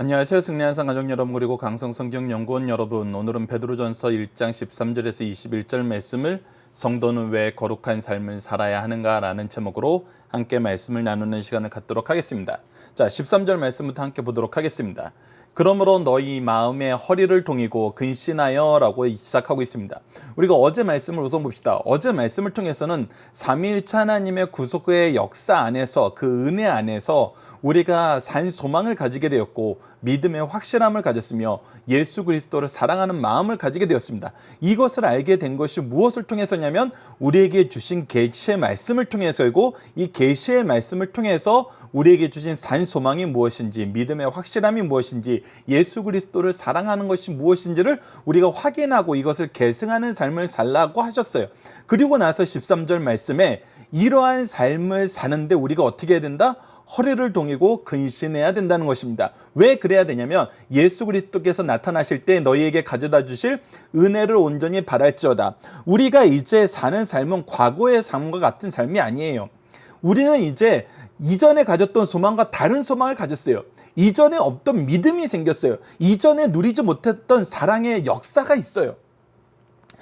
안녕하세요. 승리한상 가족 여러분 그리고 강성성경연구원 여러분, 오늘은 베드로전서 1장 13절에서 21절 말씀을 성도는 왜 거룩한 삶을 살아야 하는가 라는 제목으로 함께 말씀을 나누는 시간을 갖도록 하겠습니다. 자, 13절 말씀부터 함께 보도록 하겠습니다. 그러므로 너희 마음의 허리를 동이고 근신하여 라고 시작하고 있습니다. 우리가 어제 말씀을 우선 봅시다. 어제 말씀을 통해서는 삼위일체 하나님의 구속의 역사 안에서, 그 은혜 안에서 우리가 산 소망을 가지게 되었고 믿음의 확실함을 가졌으며 예수 그리스도를 사랑하는 마음을 가지게 되었습니다. 이것을 알게 된 것이 무엇을 통해서냐면 우리에게 주신 계시의 말씀을 통해서이고, 이 계시의 말씀을 통해서 우리에게 주신 산 소망이 무엇인지, 믿음의 확실함이 무엇인지, 예수 그리스도를 사랑하는 것이 무엇인지를 우리가 확인하고 이것을 계승하는 삶을 살라고 하셨어요. 그리고 나서 13절 말씀에 이러한 삶을 사는데 우리가 어떻게 해야 된다? 허리를 동이고 근신해야 된다는 것입니다. 왜 그래야 되냐면 예수 그리스도께서 나타나실 때 너희에게 가져다 주실 은혜를 온전히 바랄지어다. 우리가 이제 사는 삶은 과거의 삶과 같은 삶이 아니에요. 우리는 이제 이전에 가졌던 소망과 다른 소망을 가졌어요. 이전에 없던 믿음이 생겼어요. 이전에 누리지 못했던 사랑의 역사가 있어요.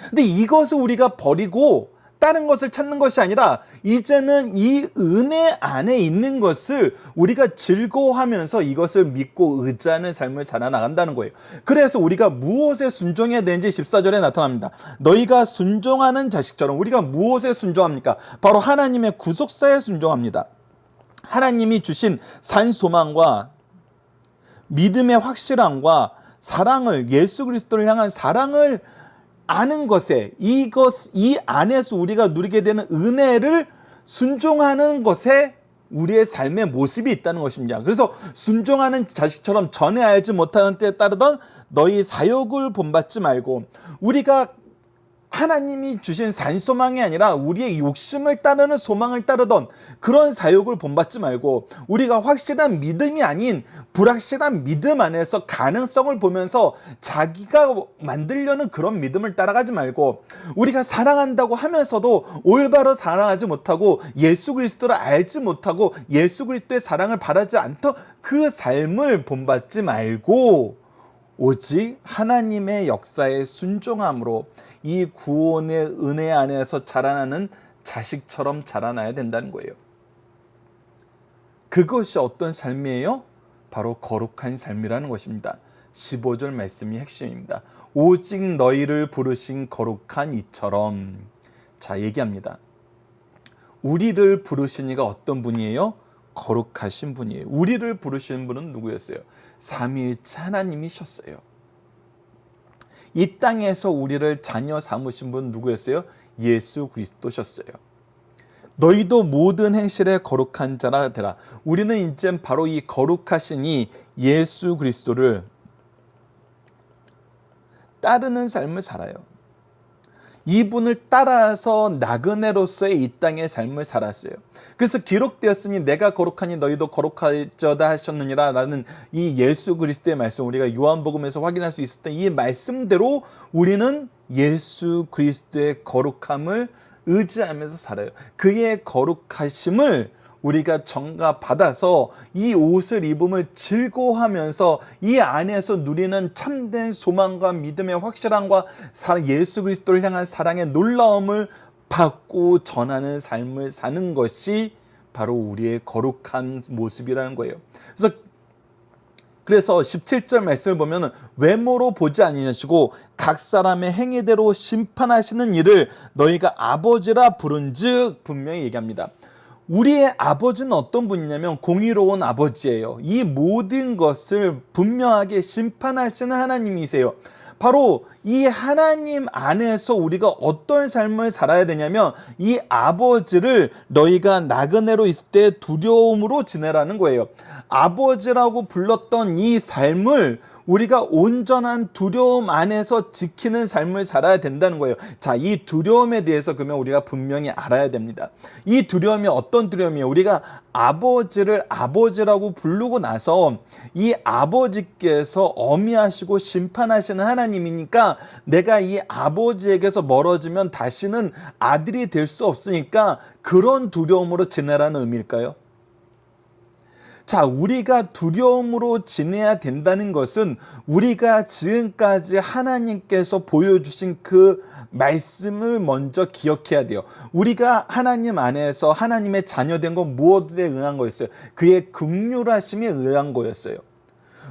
근데 이것을 우리가 버리고 다른 것을 찾는 것이 아니라 이제는 이 은혜 안에 있는 것을 우리가 즐거워하면서 이것을 믿고 의지하는 삶을 살아나간다는 거예요. 그래서 우리가 무엇에 순종해야 되는지 14절에 나타납니다. 너희가 순종하는 자식처럼. 우리가 무엇에 순종합니까? 바로 하나님의 구속사에 순종합니다. 하나님이 주신 산 소망과 믿음의 확실함과 사랑을, 예수 그리스도를 향한 사랑을 아는 것에, 이 안에서 우리가 누리게 되는 은혜를 순종하는 것에 우리의 삶의 모습이 있다는 것입니다. 그래서 순종하는 자식처럼 전에 알지 못하는 때에 따르던 너희 사욕을 본받지 말고, 우리가 하나님이 주신 산소망이 아니라 우리의 욕심을 따르는 소망을 따르던 그런 사욕을 본받지 말고, 우리가 확실한 믿음이 아닌 불확실한 믿음 안에서 가능성을 보면서 자기가 만들려는 그런 믿음을 따라가지 말고, 우리가 사랑한다고 하면서도 올바로 사랑하지 못하고 예수 그리스도를 알지 못하고 예수 그리스도의 사랑을 바라지 않던 그 삶을 본받지 말고 오직 하나님의 역사에 순종함으로 이 구원의 은혜 안에서 자라나는 자식처럼 자라나야 된다는 거예요. 그것이 어떤 삶이에요? 바로 거룩한 삶이라는 것입니다. 15절 말씀이 핵심입니다. 오직 너희를 부르신 거룩한 이처럼. 자, 얘기합니다. 우리를 부르신 이가 어떤 분이에요? 거룩하신 분이에요. 우리를 부르시는 분은 누구였어요? 삼위일체 하나님이셨어요. 이 땅에서 우리를 자녀 삼으신 분 누구였어요? 예수 그리스도셨어요. 너희도 모든 행실에 거룩한 자라 되라. 우리는 이제 바로 이 거룩하신 이 예수 그리스도를 따르는 삶을 살아요. 이분을 따라서 나그네로서의 이 땅의 삶을 살았어요. 그래서 기록되었으니 내가 거룩하니 너희도 거룩할지어다 하셨느니라 라는 이 예수 그리스도의 말씀, 우리가 요한복음에서 확인할 수 있었던 이 말씀대로 우리는 예수 그리스도의 거룩함을 의지하면서 살아요. 그의 거룩하심을 우리가 전가받아서 이 옷을 입음을 즐거워하면서 이 안에서 누리는 참된 소망과 믿음의 확실함과 예수 그리스도를 향한 사랑의 놀라움을 받고 전하는 삶을 사는 것이 바로 우리의 거룩한 모습이라는 거예요. 그래서 17절 말씀을 보면 외모로 보지 아니하시고 각 사람의 행위대로 심판하시는 이를 너희가 아버지라 부른즉, 분명히 얘기합니다. 우리의 아버지는 어떤 분이냐면 공의로운 아버지예요. 이 모든 것을 분명하게 심판하시는 하나님이세요. 바로 이 하나님 안에서 우리가 어떤 삶을 살아야 되냐면 이 아버지를 너희가 나그네로 있을 때 두려움으로 지내라는 거예요. 아버지라고 불렀던 이 삶을 우리가 온전한 두려움 안에서 지키는 삶을 살아야 된다는 거예요. 자, 이 두려움에 대해서 그러면 우리가 분명히 알아야 됩니다. 이 두려움이 어떤 두려움이에요? 우리가 아버지를 아버지라고 부르고 나서 이 아버지께서 어미하시고 심판하시는 하나님이니까 내가 이 아버지에게서 멀어지면 다시는 아들이 될 수 없으니까 그런 두려움으로 지내라는 의미일까요? 자, 우리가 두려움으로 지내야 된다는 것은 우리가 지금까지 하나님께서 보여주신 그 말씀을 먼저 기억해야 돼요. 우리가 하나님 안에서 하나님의 자녀된 건 무엇에 의한 거였어요? 그의 긍휼하심에 의한 거였어요.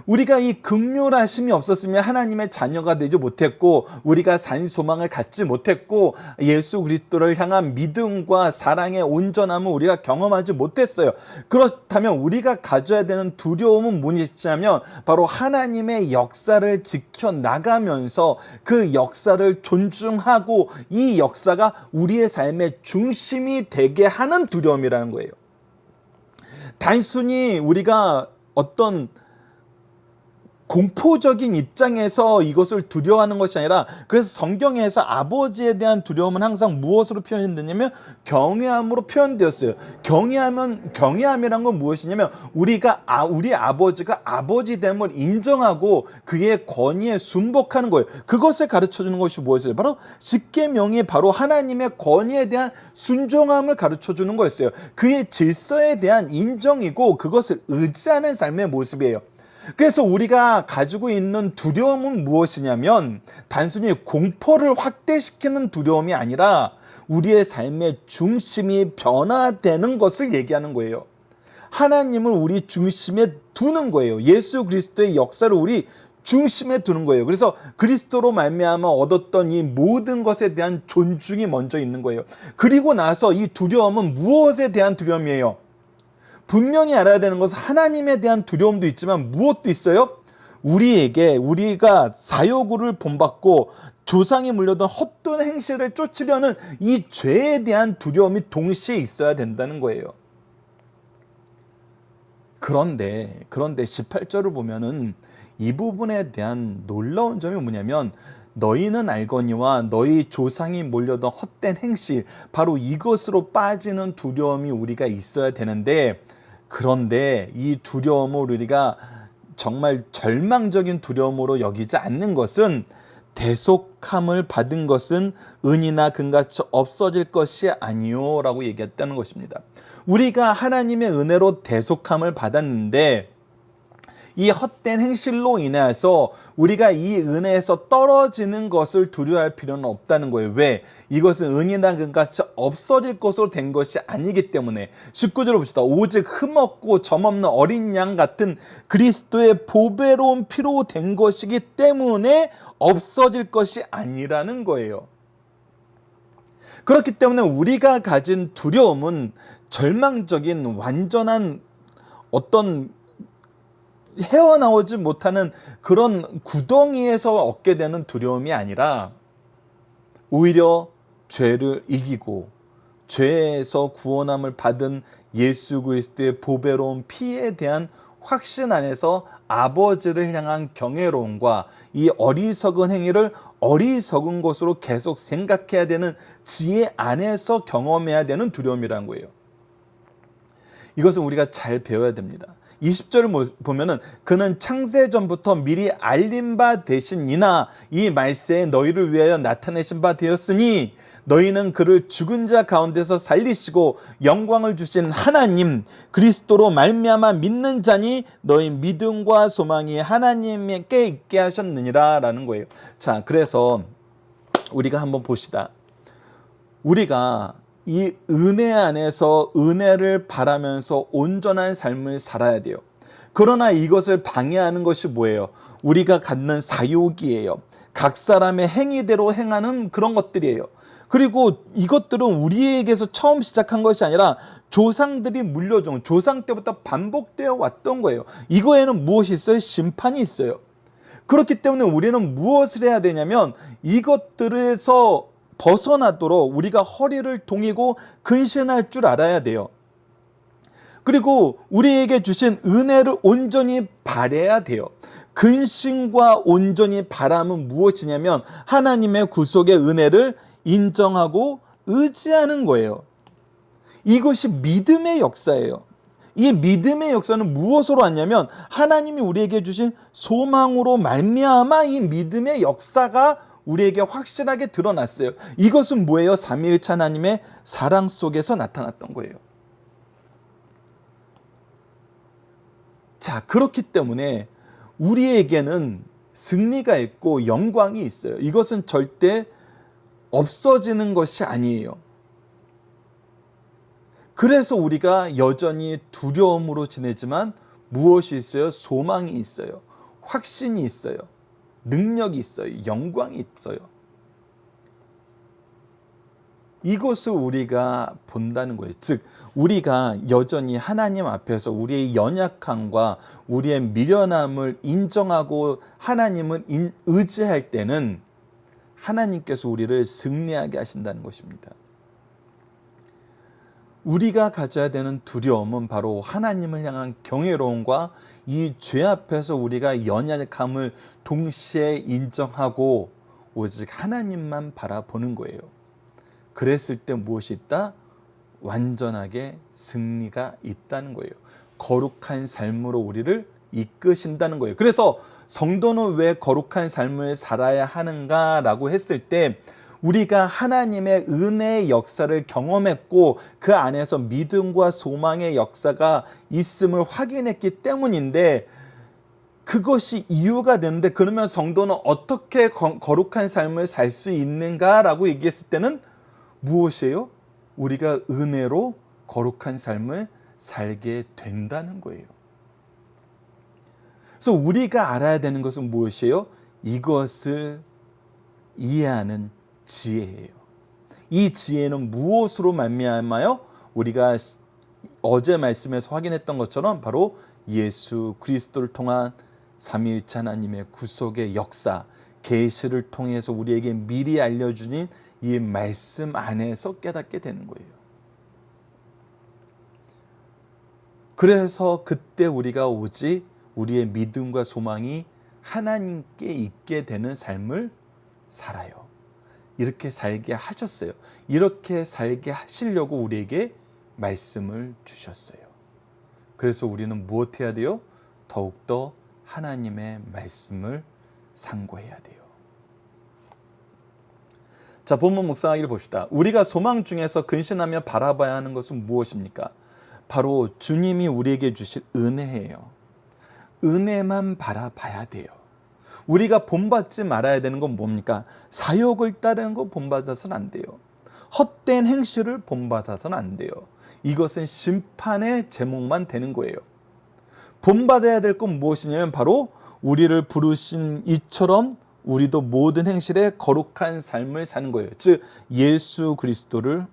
우리가 이 긍휼하심이 없었으면 하나님의 자녀가 되지 못했고, 우리가 산 소망을 갖지 못했고, 예수 그리스도를 향한 믿음과 사랑의 온전함을 우리가 경험하지 못했어요. 그렇다면 우리가 가져야 되는 두려움은 무엇이냐면 바로 하나님의 역사를 지켜나가면서 그 역사를 존중하고 이 역사가 우리의 삶의 중심이 되게 하는 두려움이라는 거예요. 단순히 우리가 어떤 공포적인 입장에서 이것을 두려워하는 것이 아니라, 그래서 성경에서 아버지에 대한 두려움은 항상 무엇으로 표현되냐면 경외함으로 표현되었어요. 경외함이란 건 무엇이냐면 우리 아버지가 아버지됨을 인정하고 그의 권위에 순복하는 거예요. 그것을 가르쳐 주는 것이 무엇이에요? 바로 십계명이 바로 하나님의 권위에 대한 순종함을 가르쳐 주는 거였어요. 그의 질서에 대한 인정이고 그것을 의지하는 삶의 모습이에요. 그래서 우리가 가지고 있는 두려움은 무엇이냐면 단순히 공포를 확대시키는 두려움이 아니라 우리의 삶의 중심이 변화되는 것을 얘기하는 거예요. 하나님을 우리 중심에 두는 거예요. 예수 그리스도의 역사를 우리 중심에 두는 거예요. 그래서 그리스도로 말미암아 얻었던 이 모든 것에 대한 존중이 먼저 있는 거예요. 그리고 나서 이 두려움은 무엇에 대한 두려움이에요? 분명히 알아야 되는 것은 하나님에 대한 두려움도 있지만 무엇도 있어요? 우리가 사욕을 본받고 조상이 물려던 헛된 행실을 쫓으려는 이 죄에 대한 두려움이 동시에 있어야 된다는 거예요. 그런데 18절을 보면은 이 부분에 대한 놀라운 점이 뭐냐면 너희는 알거니와 너희 조상이 몰려던 헛된 행실, 바로 이것으로 빠지는 두려움이 우리가 있어야 되는데, 그런데 이 두려움을 우리가 정말 절망적인 두려움으로 여기지 않는 것은 대속함을 받은 것은 은이나 금같이 없어질 것이 아니요 라고 얘기했다는 것입니다. 우리가 하나님의 은혜로 대속함을 받았는데 이 헛된 행실로 인해서 우리가 이 은혜에서 떨어지는 것을 두려워할 필요는 없다는 거예요. 왜? 이것은 은이나 금같이 없어질 것으로 된 것이 아니기 때문에. 19절을 봅시다. 오직 흠없고 점없는 어린 양 같은 그리스도의 보배로운 피로 된 것이기 때문에 없어질 것이 아니라는 거예요. 그렇기 때문에 우리가 가진 두려움은 절망적인 완전한 어떤 헤어나오지 못하는 그런 구덩이에서 얻게 되는 두려움이 아니라 오히려 죄를 이기고 죄에서 구원함을 받은 예수 그리스도의 보배로운 피에 대한 확신 안에서 아버지를 향한 경외로움과 이 어리석은 행위를 어리석은 것으로 계속 생각해야 되는 지혜 안에서 경험해야 되는 두려움이라는 거예요. 이것은 우리가 잘 배워야 됩니다. 20절을 보면은 그는 창세전부터 미리 알린 바 되시니나 이 말세에 너희를 위하여 나타내신 바 되었으니 너희는 그를 죽은 자 가운데서 살리시고 영광을 주신 하나님 그리스도로 말미암아 믿는 자니 너희 믿음과 소망이 하나님께 있게 하셨느니라 라는 거예요. 자, 그래서 우리가 한번 봅시다. 우리가 이 은혜 안에서 은혜를 바라면서 온전한 삶을 살아야 돼요. 그러나 이것을 방해하는 것이 뭐예요? 우리가 갖는 사욕이에요. 각 사람의 행위대로 행하는 그런 것들이에요. 그리고 이것들은 우리에게서 처음 시작한 것이 아니라 조상들이 물려준 조상 때부터 반복되어 왔던 거예요. 이거에는 무엇이 있어요? 심판이 있어요. 그렇기 때문에 우리는 무엇을 해야 되냐면 이것들에서 벗어나도록 우리가 허리를 동이고 근신할 줄 알아야 돼요. 그리고 우리에게 주신 은혜를 온전히 바라야 돼요. 근신과 온전히 바람은 무엇이냐면 하나님의 구속의 은혜를 인정하고 의지하는 거예요. 이것이 믿음의 역사예요. 이 믿음의 역사는 무엇으로 왔냐면 하나님이 우리에게 주신 소망으로 말미암아 이 믿음의 역사가 우리에게 확실하게 드러났어요. 이것은 뭐예요? 삼위일체 하나님의 사랑 속에서 나타났던 거예요. 자, 그렇기 때문에 우리에게는 승리가 있고 영광이 있어요. 이것은 절대 없어지는 것이 아니에요. 그래서 우리가 여전히 두려움으로 지내지만 무엇이 있어요? 소망이 있어요. 확신이 있어요. 능력이 있어요. 영광이 있어요. 이것을 우리가 본다는 거예요. 즉 우리가 여전히 하나님 앞에서 우리의 연약함과 우리의 미련함을 인정하고 하나님을 의지할 때는 하나님께서 우리를 승리하게 하신다는 것입니다. 우리가 가져야 되는 두려움은 바로 하나님을 향한 경외로움과 이 죄 앞에서 우리가 연약함을 동시에 인정하고 오직 하나님만 바라보는 거예요. 그랬을 때 무엇이 있다? 완전하게 승리가 있다는 거예요. 거룩한 삶으로 우리를 이끄신다는 거예요. 그래서 성도는 왜 거룩한 삶을 살아야 하는가라고 했을 때 우리가 하나님의 은혜의 역사를 경험했고 그 안에서 믿음과 소망의 역사가 있음을 확인했기 때문인데 그것이 이유가 되는데 그러면 성도는 어떻게 거룩한 삶을 살 수 있는가라고 얘기했을 때는 무엇이에요? 우리가 은혜로 거룩한 삶을 살게 된다는 거예요. 그래서 우리가 알아야 되는 것은 무엇이에요? 이것을 이해하는 지혜예요. 이 지혜는 무엇으로 말미암아요? 우리가 어제 말씀에서 확인했던 것처럼 바로 예수 그리스도를 통한 삼위일체 하나님의 구속의 역사, 계시를 통해서 우리에게 미리 알려주신 이 말씀 안에서 깨닫게 되는 거예요. 그래서 그때 우리가 오직 우리의 믿음과 소망이 하나님께 있게 되는 삶을 살아요. 이렇게 살게 하셨어요. 이렇게 살게 하시려고 우리에게 말씀을 주셨어요. 그래서 우리는 무엇해야 돼요? 더욱더 하나님의 말씀을 상고해야 돼요. 자, 본문 묵상하기를 봅시다. 우리가 소망 중에서 근신하며 바라봐야 하는 것은 무엇입니까? 바로 주님이 우리에게 주실 은혜예요. 은혜만 바라봐야 돼요. 우리가 본받지 말아야 되는 건 뭡니까? 사욕을 따르는 거 본받아서는 안 돼요. 헛된 행실을 본받아서는 안 돼요. 이것은 심판의 제목만 되는 거예요. 본받아야 될 건 무엇이냐면 바로 우리를 부르신 이처럼 우리도 모든 행실에 거룩한 삶을 사는 거예요. 즉 예수 그리스도를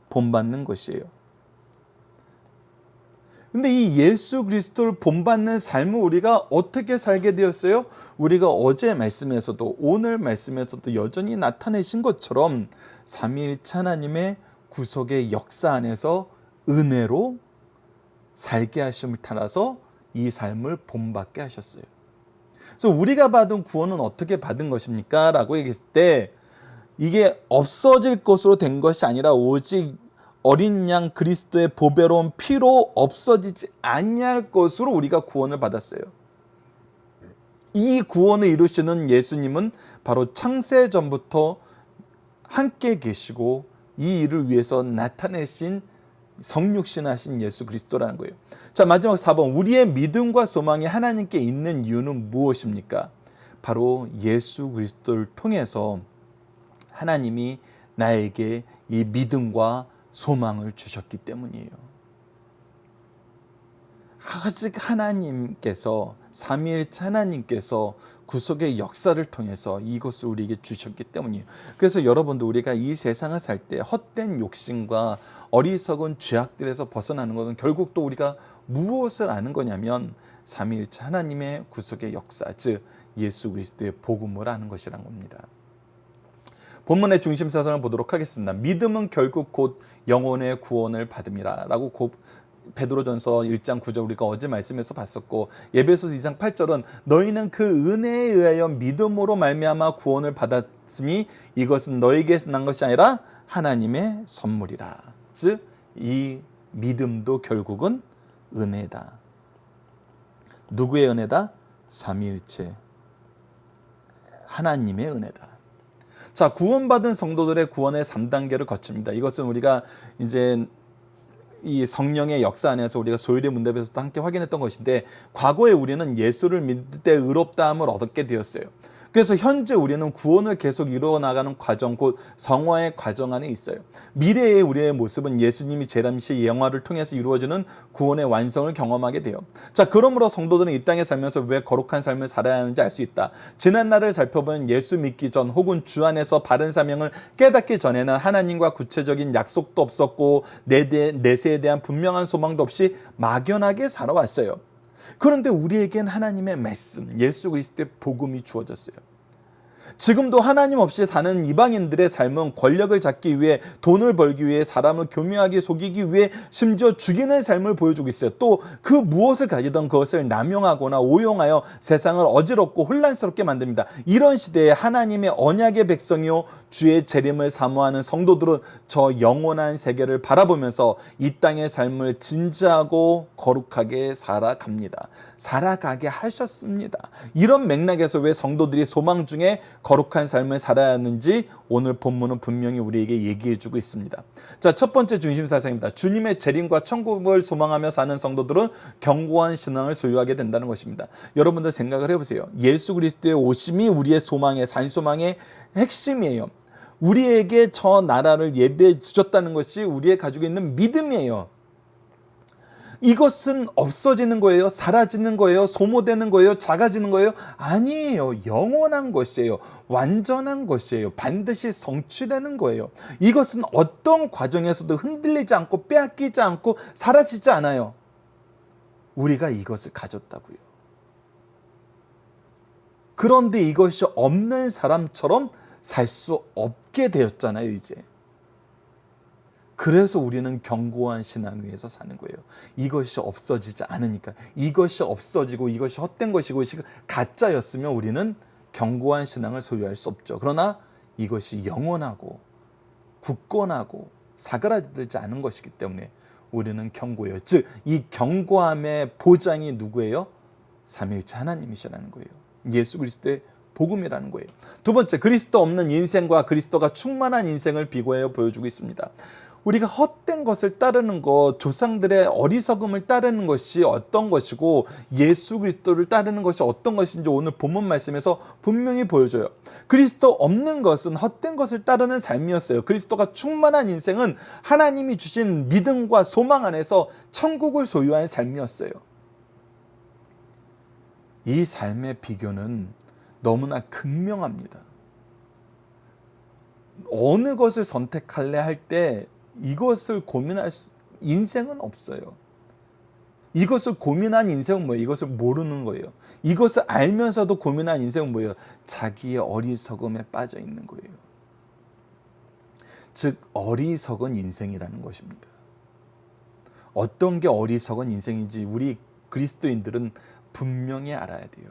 본받는 것이에요. 근데 이 예수 그리스도를 본받는 삶을 우리가 어떻게 살게 되었어요? 우리가 어제 말씀에서도 오늘 말씀에서도 여전히 나타내신 것처럼 삼위일체 하나님의 구속의 역사 안에서 은혜로 살게 하심을 따라서 이 삶을 본받게 하셨어요. 그래서 우리가 받은 구원은 어떻게 받은 것입니까? 라고 얘기했을 때 이게 없어질 것으로 된 것이 아니라 오직 어린 양 그리스도의 보배로운 피로 없어지지 아니할 것으로 우리가 구원을 받았어요. 이 구원을 이루시는 예수님은 바로 창세 전부터 함께 계시고 이 일을 위해서 나타내신 성육신하신 예수 그리스도라는 거예요. 자, 마지막 4번. 우리의 믿음과 소망이 하나님께 있는 이유는 무엇입니까? 바로 예수 그리스도를 통해서 하나님이 나에게 이 믿음과 소망을 주셨기 때문이에요. 아직 하나님께서 삼위일체 하나님께서 구속의 역사를 통해서 이것을 우리에게 주셨기 때문이에요. 그래서 여러분들 우리가 이 세상을 살 때 헛된 욕심과 어리석은 죄악들에서 벗어나는 것은 결국 또 우리가 무엇을 아는 거냐면 삼위일체 하나님의 구속의 역사, 즉 예수 그리스도의 복음을 아는 것이란 겁니다. 본문의 중심 사상을 보도록 하겠습니다. 믿음은 결국 곧 영혼의 구원을 받음이라 라고 베드로전서 1장 9절 우리가 어제 말씀에서 봤었고, 에베소서 2장 8절은 너희는 그 은혜에 의하여 믿음으로 말미암아 구원을 받았으니 이것은 너희에게서 난 것이 아니라 하나님의 선물이라. 즉 이 믿음도 결국은 은혜다. 누구의 은혜다? 삼위일체 하나님의 은혜다. 자, 구원받은 성도들의 구원의 3단계를 거칩니다. 이것은 우리가 이제 이 성령의 역사 안에서 우리가 소율의 문답에서도 함께 확인했던 것인데, 과거에 우리는 예수를 믿을 때 의롭다함을 얻게 되었어요. 그래서 현재 우리는 구원을 계속 이루어 나가는 과정, 곧 성화의 과정 안에 있어요. 미래의 우리의 모습은 예수님이 재림시 영화를 통해서 이루어지는 구원의 완성을 경험하게 돼요. 자, 그러므로 성도들은 이 땅에 살면서 왜 거룩한 삶을 살아야 하는지 알 수 있다. 지난 날을 살펴보면 예수 믿기 전 혹은 주 안에서 바른 사명을 깨닫기 전에는 하나님과 구체적인 약속도 없었고 내세에 대한 분명한 소망도 없이 막연하게 살아왔어요. 그런데 우리에겐 하나님의 말씀, 예수 그리스도의 복음이 주어졌어요. 지금도 하나님 없이 사는 이방인들의 삶은 권력을 잡기 위해, 돈을 벌기 위해, 사람을 교묘하게 속이기 위해, 심지어 죽이는 삶을 보여주고 있어요. 또 그 무엇을 가지던 그것을 남용하거나 오용하여 세상을 어지럽고 혼란스럽게 만듭니다. 이런 시대에 하나님의 언약의 백성이요 주의 재림을 사모하는 성도들은 저 영원한 세계를 바라보면서 이 땅의 삶을 진지하고 거룩하게 살아가게 하셨습니다. 이런 맥락에서 왜 성도들이 소망 중에 거룩한 삶을 살아야 하는지 오늘 본문은 분명히 우리에게 얘기해주고 있습니다. 자, 첫 번째 중심사상입니다. 주님의 재림과 천국을 소망하며 사는 성도들은 견고한 신앙을 소유하게 된다는 것입니다. 여러분들 생각을 해보세요. 예수 그리스도의 오심이 우리의 소망의, 산소망의 핵심이에요. 우리에게 저 나라를 예배해 주셨다는 것이 우리의 가지고 있는 믿음이에요. 이것은 없어지는 거예요? 사라지는 거예요? 소모되는 거예요? 작아지는 거예요? 아니에요. 영원한 것이에요. 완전한 것이에요. 반드시 성취되는 거예요. 이것은 어떤 과정에서도 흔들리지 않고 빼앗기지 않고 사라지지 않아요. 우리가 이것을 가졌다고요. 그런데 이것이 없는 사람처럼 살 수 없게 되었잖아요, 이제. 그래서 우리는 견고한 신앙 위에서 사는 거예요. 이것이 없어지지 않으니까. 이것이 없어지고 이것이 헛된 것이고 이것이 가짜였으면 우리는 견고한 신앙을 소유할 수 없죠. 그러나 이것이 영원하고 굳건하고 사그라들지 않은 것이기 때문에 우리는 견고해요. 즉, 이 견고함의 보장이 누구예요? 삼위일체 하나님이시라는 거예요. 예수 그리스도의 복음이라는 거예요. 두 번째, 그리스도 없는 인생과 그리스도가 충만한 인생을 비교하여 보여주고 있습니다. 우리가 헛된 것을 따르는 것, 조상들의 어리석음을 따르는 것이 어떤 것이고 예수 그리스도를 따르는 것이 어떤 것인지 오늘 본문 말씀에서 분명히 보여줘요. 그리스도 없는 것은 헛된 것을 따르는 삶이었어요. 그리스도가 충만한 인생은 하나님이 주신 믿음과 소망 안에서 천국을 소유한 삶이었어요. 이 삶의 비교는 너무나 극명합니다. 어느 것을 선택할래 할 때 이것을 고민할 인생은 없어요. 이것을 고민한 인생은 뭐예요? 이것을 모르는 거예요. 이것을 알면서도 고민한 인생은 뭐예요? 자기의 어리석음에 빠져 있는 거예요. 즉, 어리석은 인생이라는 것입니다. 어떤 게 어리석은 인생인지 우리 그리스도인들은 분명히 알아야 돼요.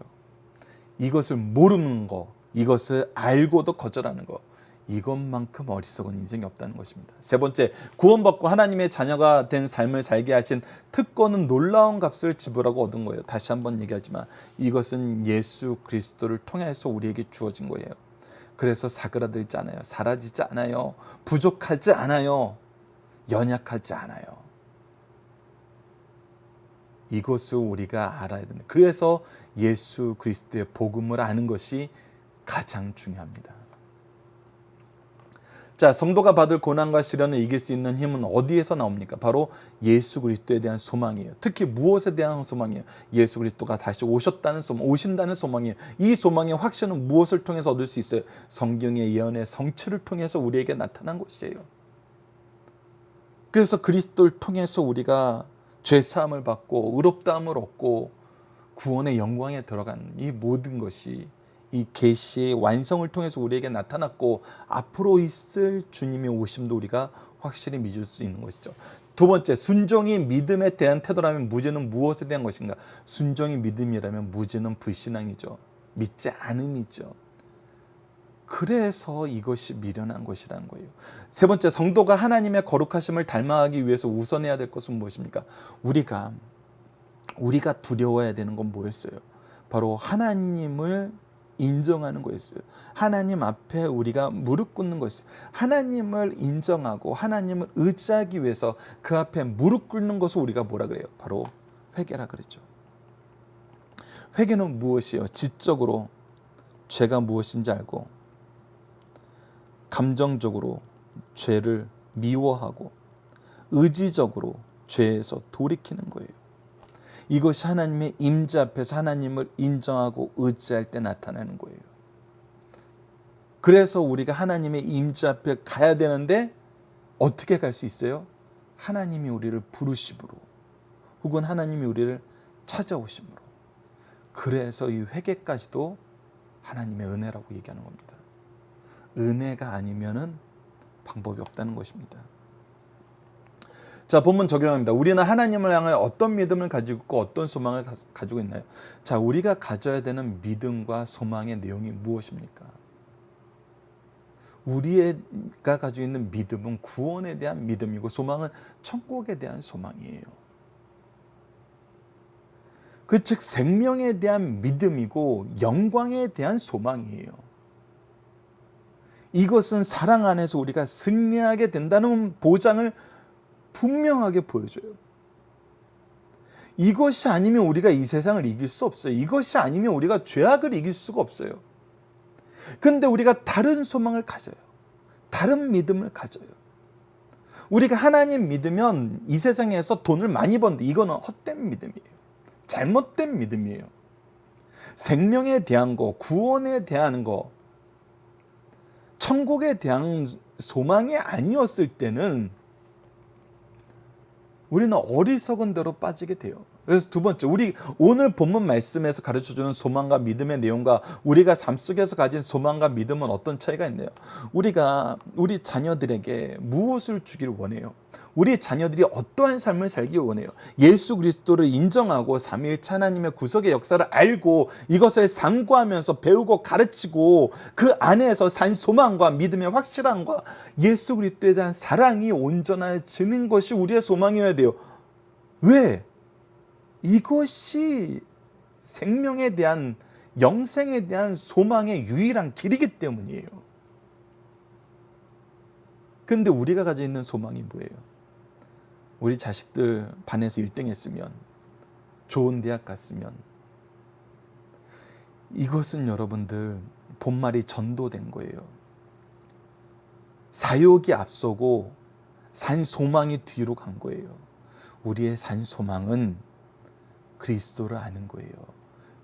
이것을 모르는 거, 이것을 알고도 거절하는 거, 이것만큼 어리석은 인생이 없다는 것입니다. 세 번째, 구원받고 하나님의 자녀가 된 삶을 살게 하신 특권은 놀라운 값을 지불하고 얻은 거예요. 다시 한번 얘기하지만 이것은 예수 그리스도를 통해서 우리에게 주어진 거예요. 그래서 사그라들지 않아요. 사라지지 않아요. 부족하지 않아요. 연약하지 않아요. 이것을 우리가 알아야 됩니다. 그래서 예수 그리스도의 복음을 아는 것이 가장 중요합니다. 자, 성도가 받을 고난과 시련을 이길 수 있는 힘은 어디에서 나옵니까? 바로 예수 그리스도에 대한 소망이에요. 특히 무엇에 대한 소망이에요? 예수 그리스도가 다시 오신다는 소망이에요. 이 소망의 확신은 무엇을 통해서 얻을 수 있어요? 성경의 예언의 성취를 통해서 우리에게 나타난 것이에요. 그래서 그리스도를 통해서 우리가 죄사함을 받고 의롭다함을 얻고 구원의 영광에 들어가는 이 모든 것이 이 계시의 완성을 통해서 우리에게 나타났고 앞으로 있을 주님의 오심도 우리가 확실히 믿을 수 있는 것이죠. 두 번째, 순종이 믿음에 대한 태도라면 무죄는 무엇에 대한 것인가? 순종이 믿음이라면 무죄는 불신앙이죠. 믿지 않음이죠. 그래서 이것이 미련한 것이라는 거예요. 세 번째, 성도가 하나님의 거룩하심을 닮아가기 위해서 우선해야 될 것은 무엇입니까? 우리가 두려워해야 되는 건 뭐였어요? 바로 하나님을 인정하는 거였어요. 하나님 앞에 우리가 무릎 꿇는 거였어요. 하나님을 인정하고 하나님을 의지하기 위해서 그 앞에 무릎 꿇는 것을 우리가 뭐라 그래요? 바로 회개라 그랬죠. 회개는 무엇이에요? 지적으로 죄가 무엇인지 알고 감정적으로 죄를 미워하고 의지적으로 죄에서 돌이키는 거예요. 이것이 하나님의 임재 앞에서 하나님을 인정하고 의지할 때 나타나는 거예요. 그래서 우리가 하나님의 임재 앞에 가야 되는데 어떻게 갈 수 있어요? 하나님이 우리를 부르심으로 혹은 하나님이 우리를 찾아오심으로. 그래서 이 회개까지도 하나님의 은혜라고 얘기하는 겁니다. 은혜가 아니면은 방법이 없다는 것입니다. 자, 본문 적용합니다. 우리는 하나님을 향하여 어떤 믿음을 가지고 있고 어떤 소망을 가지고 있나요? 자, 우리가 가져야 되는 믿음과 소망의 내용이 무엇입니까? 우리가 가지고 있는 믿음은 구원에 대한 믿음이고 소망은 천국에 대한 소망이에요. 그 즉 생명에 대한 믿음이고 영광에 대한 소망이에요. 이것은 사랑 안에서 우리가 승리하게 된다는 보장을 분명하게 보여줘요. 이것이 아니면 우리가 이 세상을 이길 수 없어요. 이것이 아니면 우리가 죄악을 이길 수가 없어요. 그런데 우리가 다른 소망을 가져요. 다른 믿음을 가져요. 우리가 하나님 믿으면 이 세상에서 돈을 많이 번데 이거는 헛된 믿음이에요. 잘못된 믿음이에요. 생명에 대한 거, 구원에 대한 거, 천국에 대한 소망이 아니었을 때는 우리는 어리석은 대로 빠지게 돼요. 그래서 두 번째, 우리 오늘 본문 말씀에서 가르쳐주는 소망과 믿음의 내용과 우리가 삶 속에서 가진 소망과 믿음은 어떤 차이가 있나요? 우리가 우리 자녀들에게 무엇을 주기를 원해요? 우리 자녀들이 어떠한 삶을 살기 원해요? 예수 그리스도를 인정하고 삼위일체 하나님의 구속의 역사를 알고 이것을 상고하면서 배우고 가르치고 그 안에서 산 소망과 믿음의 확실함과 예수 그리스도에 대한 사랑이 온전해지는 것이 우리의 소망이어야 돼요. 왜? 이것이 생명에 대한, 영생에 대한 소망의 유일한 길이기 때문이에요. 근데 우리가 가지고 있는 소망이 뭐예요? 우리 자식들 반에서 1등 했으면, 좋은 대학 갔으면, 이것은 여러분들 본말이 전도된 거예요. 사욕이 앞서고 산 소망이 뒤로 간 거예요. 우리의 산 소망은 그리스도를 아는 거예요.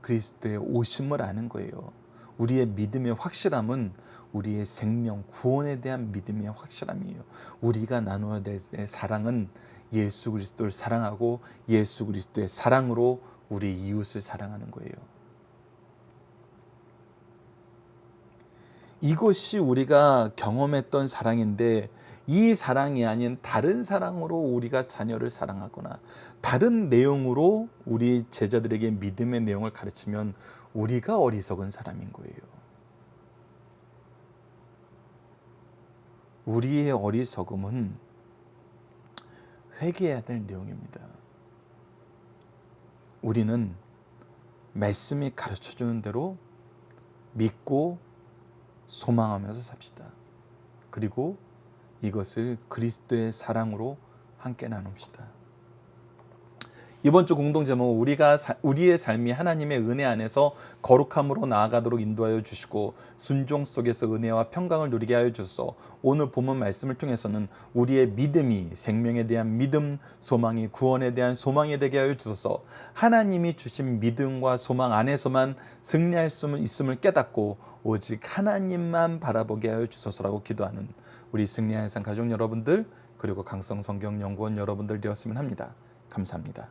그리스도의 오심을 아는 거예요. 우리의 믿음의 확실함은 우리의 생명, 구원에 대한 믿음의 확실함이에요. 우리가 나눠야 될 사랑은 예수 그리스도를 사랑하고 예수 그리스도의 사랑으로 우리 이웃을 사랑하는 거예요. 이것이 우리가 경험했던 사랑인데 이 사랑이 아닌 다른 사랑으로 우리가 자녀를 사랑하거나 다른 내용으로 우리 제자들에게 믿음의 내용을 가르치면 우리가 어리석은 사람인 거예요. 우리의 어리석음은 회개해야 될 내용입니다. 우리는 말씀이 가르쳐주는 대로 믿고 소망하면서 삽시다. 그리고 이것을 그리스도의 사랑으로 함께 나눕시다. 이번 주 공동 제목은 우리의 삶이 하나님의 은혜 안에서 거룩함으로 나아가도록 인도하여 주시고 순종 속에서 은혜와 평강을 누리게 하여 주소서. 오늘 본문 말씀을 통해서는 우리의 믿음이 생명에 대한 믿음, 소망이 구원에 대한 소망이 되게 하여 주소서. 하나님이 주신 믿음과 소망 안에서만 승리할 수 있음을 깨닫고 오직 하나님만 바라보게 하여 주소서라고 기도하는 우리 승리의 삶 가족 여러분들, 그리고 강성 성경 연구원 여러분들 되었으면 합니다. 감사합니다.